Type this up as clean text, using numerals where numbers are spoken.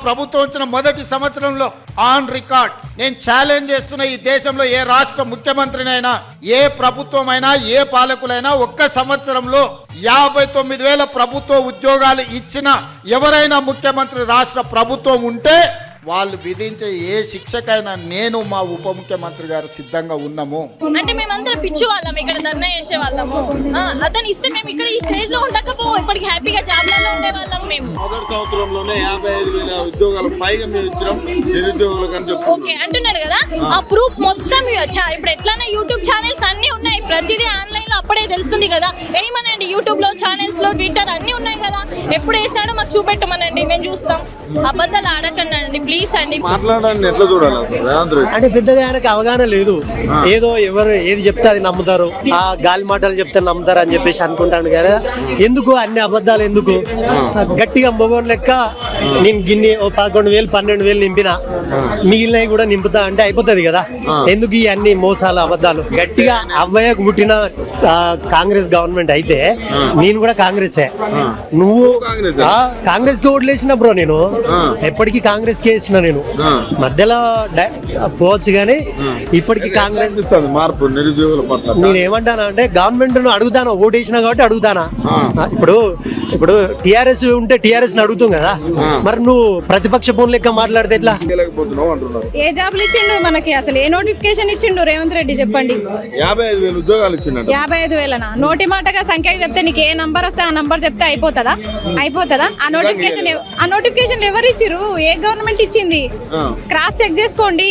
ప్రభుత్వం వచ్చిన మొదటి సంవత్సరంలో ఆన్ రికార్డ్ నేను ఛాలెంజ్ చేస్తున్న ఈ దేశంలో ఏ రాష్ట్ర ముఖ్యమంత్రినైనా ఏ ప్రభుత్వమైనా ఏ పాలకులైనా ఒక్క సంవత్సరంలో 59,000 ప్రభుత్వ ఉద్యోగాలు ఇచ్చిన ఎవరైనా ముఖ్యమంత్రి రాష్ట్ర ప్రభుత్వం ఉంటే వాళ్ళు విధించే ఏ శిక్షకైనా నేను మా ఉప ముఖ్యమంత్రి గారు సిద్ధంగా ఉన్నాము. అంటే మేమందరం పిచ్చి వాళ్ళం, ఇక్కడ ధర్నా చేసే వాళ్ళము. అతను ఇస్తే మేము ఇక్కడ ఈ స్టేజ్ లో ఉండకపో ఇప్పటికి హ్యాపీగా జాబ్ లో ఉండే వాళ్ళం. మేము మొదటి సంవత్సరంలోనే 55,000 ఉద్యోగాలు పైగా మేము ఇచ్చినాం నిరుద్యోగులకు అని చెప్తున్నాం. ఓకే అంటున్నారు కదా, ఆ ప్రూఫ్ మొత్తం ఇప్పుడు ఎట్లానే యూట్యూబ్ ఛానల్స్ అన్ని ఉన్నాయి, ప్రతిదీ ఆన్లైన్ లో అప్పుడే తెలుస్తుంది కదా. ఏమనండి యూట్యూబ్ లో ఛానల్స్ లో ట్విట్టర్ అన్ని ఉన్నాయి కదా, ఎప్పుడు వేసాడో మాకు చూపెట్టమనండి, మేము చూస్తాం. అబద్ధాలు ఆడకండి ప్లీజ్ అండి. మాట్లాడాలని ఎట్లా చూడాలి అంటే పెద్దగా ఆయనకి అవగాహన లేదు, ఏదో ఎవరు ఏది చెప్తే అది నమ్ముతారు, ఆ గాలి మాటలు చెప్తే నమ్ముతారు అని చెప్పేసి అనుకుంటాను కదా. ఎందుకు అన్ని అబద్ధాలు ఎందుకు? గట్టిగా మొగోన్ లెక్క నేను గిన్ని 11,000 12,000 నింపినా మిగిలినవి కూడా నింపుతా అంటే అయిపోతుంది కదా. ఎందుకు ఈ అన్ని మోసాలు అబద్ధాలు? గట్టిగా అవ్వయ్యకు పుట్టిన కాంగ్రెస్ గవర్నమెంట్ అయితే నేను కూడా కాంగ్రెసే. నువ్వు కాంగ్రెస్ కి ఓట్లు వేసిన బ్రో, నేను ఎప్పటికీ కాంగ్రెస్ కి వేసిన. నేను మధ్యలో పోవచ్చు కానీ ఇప్పటికి కాంగ్రెస్ మార్పు నిరుద్యోగుల పట్ల నేను ఏమంటానా అంటే గవర్నమెంట్ ను అడుగుతాను, ఓటు వేసినా కాబట్టి అడుగుతానా. ఇప్పుడు టిఆర్ఎస్ ఉంటే టిఆర్ఎస్ ని అడుగుతాం కదా, మరి నువ్వు ప్రతిపక్ష ఫోన్ లెక్క మాట్లాడితే ఎట్లా? ఏ జాబులు ఇచ్చిండు మనకి? అసలు ఏ నోటిఫికేషన్ ఇచ్చిండు రేవంత్ రెడ్డి చెప్పండి? 55,000 ఉద్యోగాలు ఇచ్చిండు. 55,000 నోటి మాటగా సంఖ్య చెప్తే నీకు ఏ నంబర్ వస్తే ఆ నంబర్ చెప్తే అయిపోతుందా? ఆ నోటిఫికేషన్ ఎవరు ఇచ్చిర్రు? ఏ గవర్నమెంట్ ఇచ్చింది? క్రాస్ చెక్ చేసుకోండి.